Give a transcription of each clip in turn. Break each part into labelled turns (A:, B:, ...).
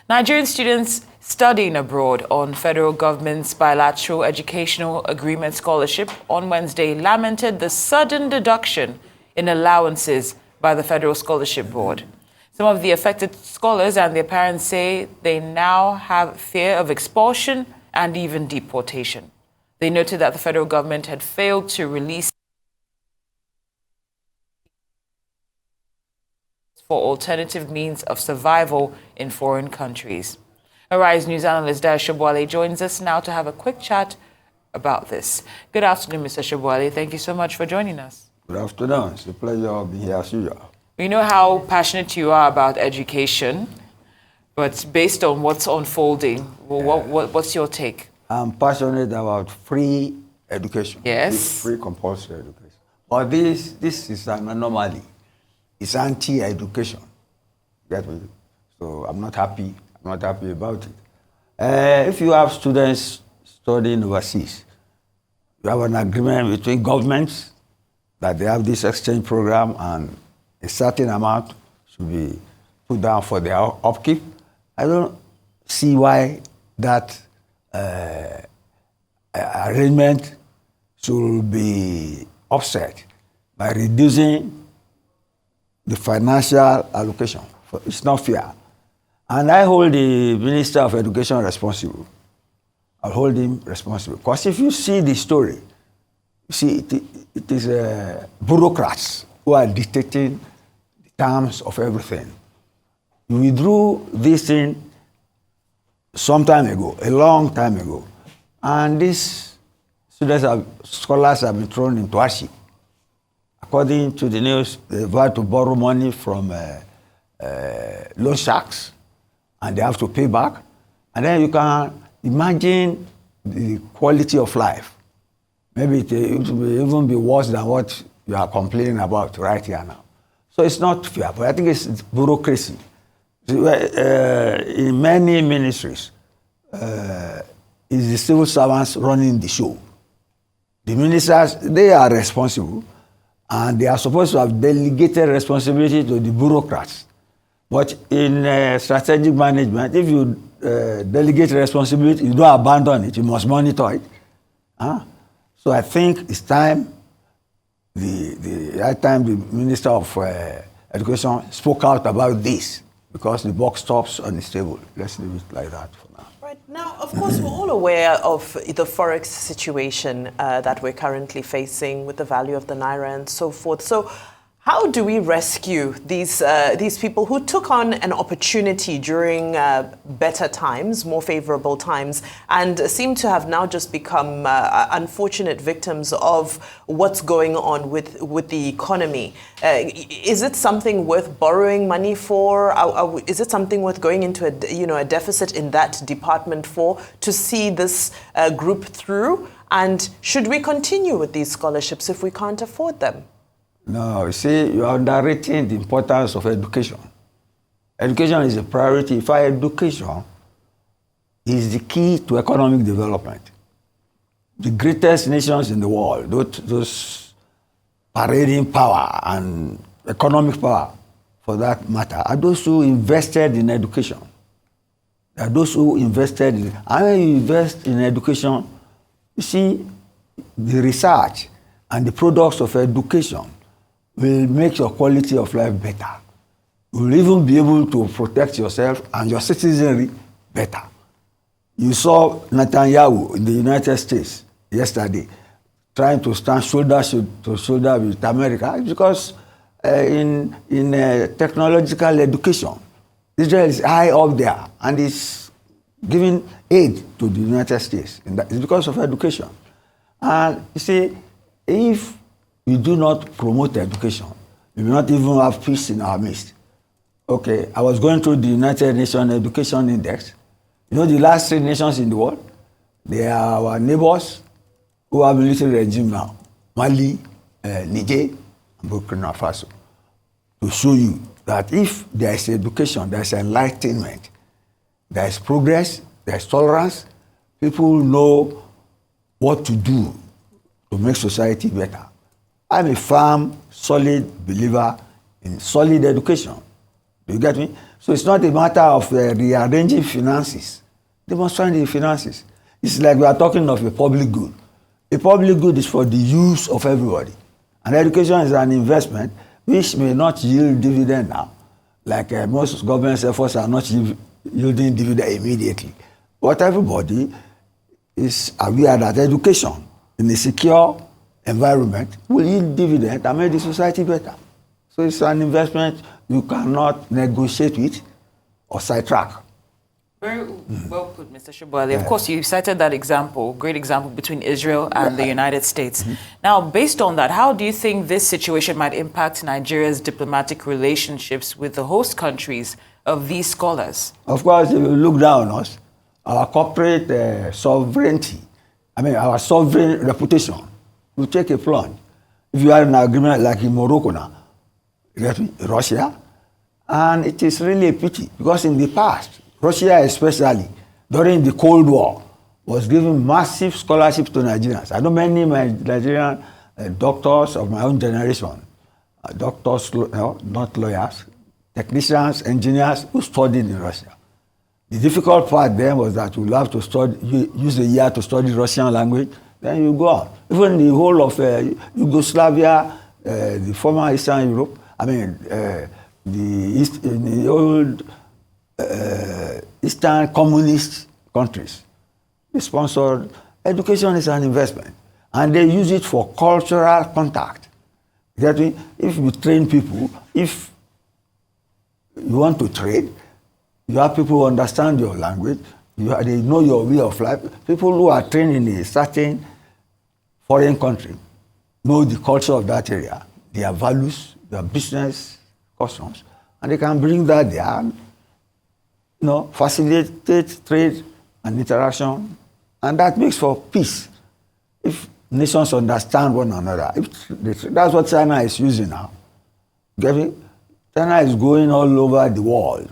A: Nigerian students studying abroad on federal government's bilateral educational agreement scholarship on Wednesday lamented the sudden deduction in allowances by the Federal Scholarship Board. Some of the affected scholars and their parents say they now have fear of expulsion and even deportation. They noted that the federal government had failed to release for alternative means of survival in foreign countries. Arise News analyst Dayo Sobowale joins us now to have a quick chat about this. Good afternoon, Mr. Sobowale. Thank you so much for joining us.
B: Good afternoon. It's a pleasure of being here as usual.
A: We know how passionate you are about education, but based on what's unfolding, what's your take?
B: I'm passionate about free education.
A: Yes.
B: Free compulsory education. But this is an anomaly. It's anti-education. Get me? So I'm not happy. I'm not happy about it. If you have students studying overseas, you have an agreement between governments that they have this exchange program and a certain amount should be put down for their upkeep. I don't see why that arrangement should be offset by reducing the financial allocation. It's not fair. And I hold the Minister of Education responsible. I'll hold him responsible. Because if you see the story, you see it is bureaucrats who are dictating the terms of everything. You withdrew this thing some time ago, a long time ago. And these scholars have been thrown into hardship. According to the news, they've had to borrow money from loan sharks, and they have to pay back. And then you can imagine the quality of life. Maybe it will even be worse than what you are complaining about right here now. So it's not fair, but I think it's bureaucracy. In many ministries, it's the civil servants running the show. The ministers, they are responsible, and they are supposed to have delegated responsibility to the bureaucrats. But in strategic management, if you delegate responsibility, you don't abandon it, you must monitor it. So I think it's time the Minister of Education spoke out about this, because the buck stops on his table. Let's leave it like that for now.
C: Right. Now, of course, we're all aware of the forex situation that we're currently facing with the value of the naira and so forth. So how do we rescue these people who took on an opportunity during better times, more favorable times, and seem to have now just become unfortunate victims of what's going on with the economy? Is it something worth borrowing money for? Is it something worth going into a deficit in that department for, to see this group through? And should we continue with these scholarships if we can't afford them?
B: No, you see, you are underrating the importance of education. Education is a priority. For education is the key to economic development. The greatest nations in the world, those parading power and economic power, for that matter, are those who invested in education. They are those who invested in, and when you invest in education, you see, the research and the products of education will make your quality of life better. You will even be able to protect yourself and your citizenry better. You saw Netanyahu in the United States yesterday trying to stand shoulder to shoulder with America, because in technological education, Israel is high up there and is giving aid to the United States. And that is because of education. And you see, if we do not promote education, we will not even have peace in our midst. Okay, I was going through the United Nations Education Index. You know, the last 3 nations in the world, they are our neighbors who have military regime now. Mali, Niger, and Burkina Faso. To show you that if there is education, there is enlightenment, there is progress, there is tolerance, people know what to do to make society better. I'm a firm, solid believer in solid education. You get me? So it's not a matter of rearranging finances. They must find the finances. It's like we are talking of a public good. A public good is for the use of everybody. And education is an investment which may not yield dividend now. Like most government efforts are not yielding dividend immediately. But everybody is aware that education in a secure environment will yield dividend and make the society better. So it's an investment you cannot negotiate with or sidetrack.
A: Very well put, Mr. Sobowale. Of course, you cited that example, great example between Israel and the United States. Now, based on that, how do you think this situation might impact Nigeria's diplomatic relationships with the host countries of these scholars?
B: Of course, if you look down on us, our corporate sovereignty, our sovereign reputation will take a plunge. If you are in an agreement like in Morocco now, Russia, and it is really a pity because in the past, Russia especially, during the Cold War, was giving massive scholarships to Nigerians. I know many Nigerian doctors of my own generation, doctors, not lawyers, technicians, engineers who studied in Russia. The difficult part then was that you have to use a year to study Russian language, then you go on. Even the whole of Yugoslavia, the former Eastern Europe, the old Eastern communist countries, they sponsored education is an investment, and they use it for cultural contact. That means if you train people, if you want to trade, you have people who understand your language, they know your way of life. People who are trained in a certain foreign country know the culture of that area, their values, their business customs, and they can bring that there, facilitate trade and interaction, and that makes for peace. If nations understand one another, that's what China is using now. Get me? China is going all over the world,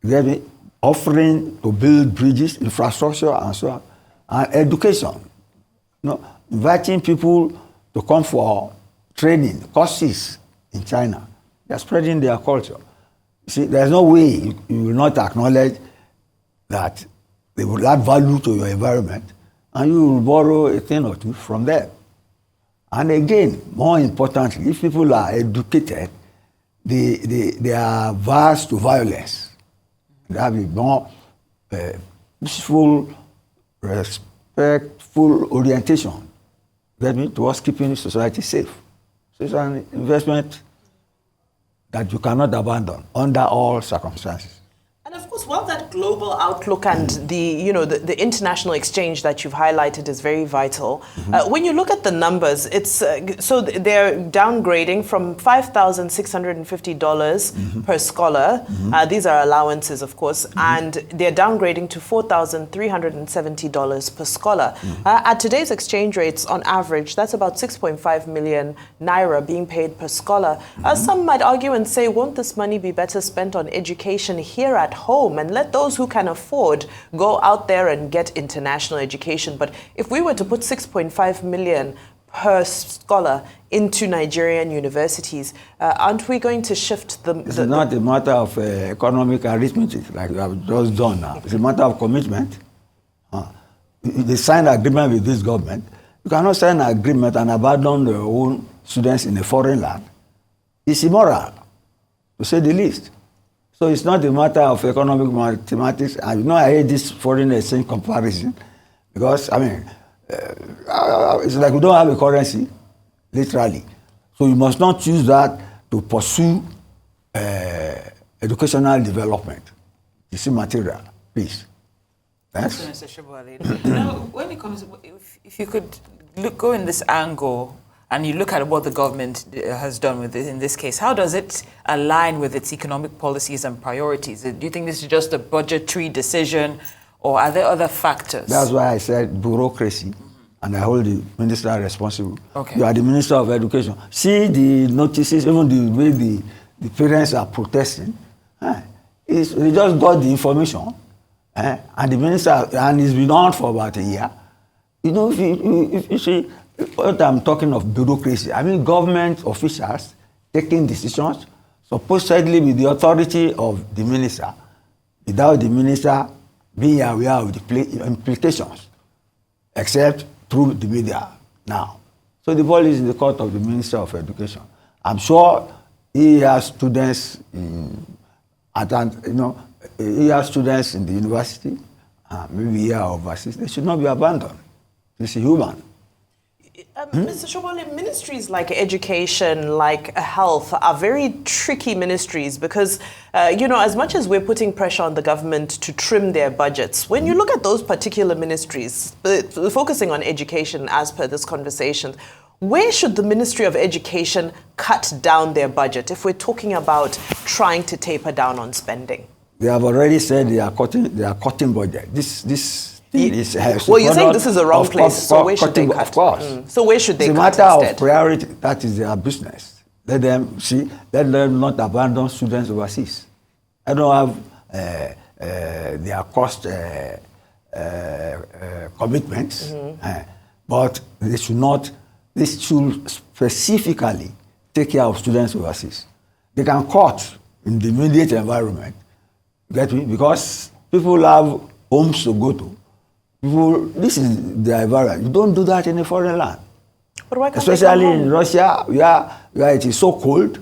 B: get me? Offering to build bridges, infrastructure, and so on, and education. Inviting people to come for training courses in China. They are spreading their culture. See, there's no way you will not acknowledge that they will add value to your environment, and you will borrow a thing or two from them. And again, more importantly, if people are educated, they are averse to violence. They have a more peaceful, respectful orientation towards keeping society safe. So it's an investment that you cannot abandon under all circumstances.
C: And of course, while that global outlook and the international exchange that you've highlighted is very vital, when you look at the numbers, it's so they're downgrading from $5,650 per scholar. These are allowances, of course, and they're downgrading to $4,370 per scholar. At today's exchange rates, on average, that's about 6.5 million naira being paid per scholar. Some might argue and say, won't this money be better spent on education here at home, and let those who can afford go out there and get international education? But if we were to put 6.5 million per scholar into Nigerian universities, aren't we going to shift the...
B: It's not a matter of economic arithmetic like we have just done now. It's a matter of commitment. They sign an agreement with this government. You cannot sign an agreement and abandon your own students in a foreign land. It's immoral, to say the least. So it's not a matter of economic mathematics. And I hate this foreign exchange comparison because, it's like we don't have a currency, literally. So you must not use that to pursue educational development. You see, material, please. Thanks.
A: Mr. Sobowale, when it comes, if you could go in this angle, and you look at what the government has done with it in this case, how does it align with its economic policies and priorities? Do you think this is just a budgetary decision, or are there other factors?
B: That's why I said bureaucracy, and I hold the minister responsible.
A: Okay.
B: You are the Minister of Education. See the notices, even the way the parents are protesting. They just got the information, and the minister, and it's been on for about a year. If you see, what I'm talking of bureaucracy, government officials taking decisions. supposedly with the authority of the minister, without the minister being aware of the implications, except through the media now. So the ball is in the court of the Minister of Education. I'm sure he has students in, he has students in the university, maybe here or overseas. They should not be abandoned. It's human.
C: Mr. Sobowale, ministries like education, like health, are very tricky ministries because, as much as we're putting pressure on the government to trim their budgets, when you look at those particular ministries, focusing on education as per this conversation, where should the Ministry of Education cut down their budget if we're talking about trying to taper down on spending?
B: They have already said they are cutting budget. This is
C: well, you're saying this is the wrong place, so where should they cut?
B: Of course.
C: So where should they cut
B: instead? It's a matter of priority. That is their business. Let them not abandon students overseas. I don't have their cost commitments, but they should specifically take care of students overseas. They can cut in the immediate environment, get me? Because people have homes to go to. This is their environment. You don't do that in a foreign land.
C: But why can't
B: especially in Russia, where it is so cold,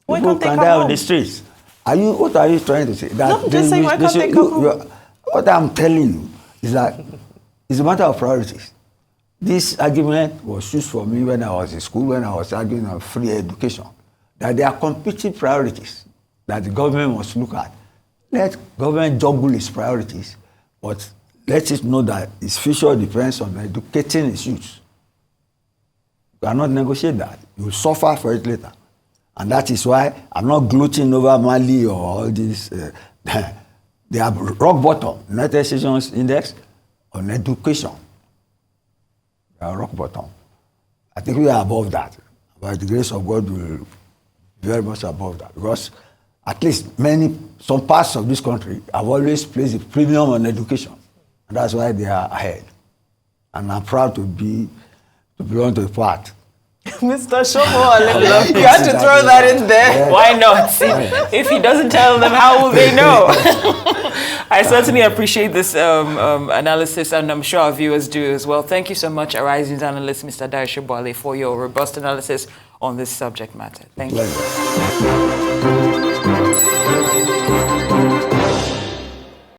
C: why
B: people can die on the streets. What are you trying to say? That
C: no, I'm just saying, why can't they come home?
B: What I'm telling you is that it's a matter of priorities. This argument was used for me when I was in school, when I was arguing on free education, that there are competing priorities that the government must look at. Let government juggle its priorities, but let it know that its future depends on educating its youth. You cannot negotiate that. You will suffer for it later. And that is why I'm not gloating over Mali or all this. They have rock bottom, United Nations Index on education. They are rock bottom. I think we are above that. By the grace of God, we will be very much above that. Because at least some parts of this country have always placed a premium on education. And that's why they are ahead. And I'm proud to belong to a part.
C: Mr. Sobowale, you have to throw that in there.
B: Yeah.
A: Why not? If he doesn't tell them, how will they know? I certainly appreciate this analysis, and I'm sure our viewers do as well. Thank you so much, Arising's analyst, Mr. Dayo Sobowale, for your robust analysis on this subject matter. Thank you.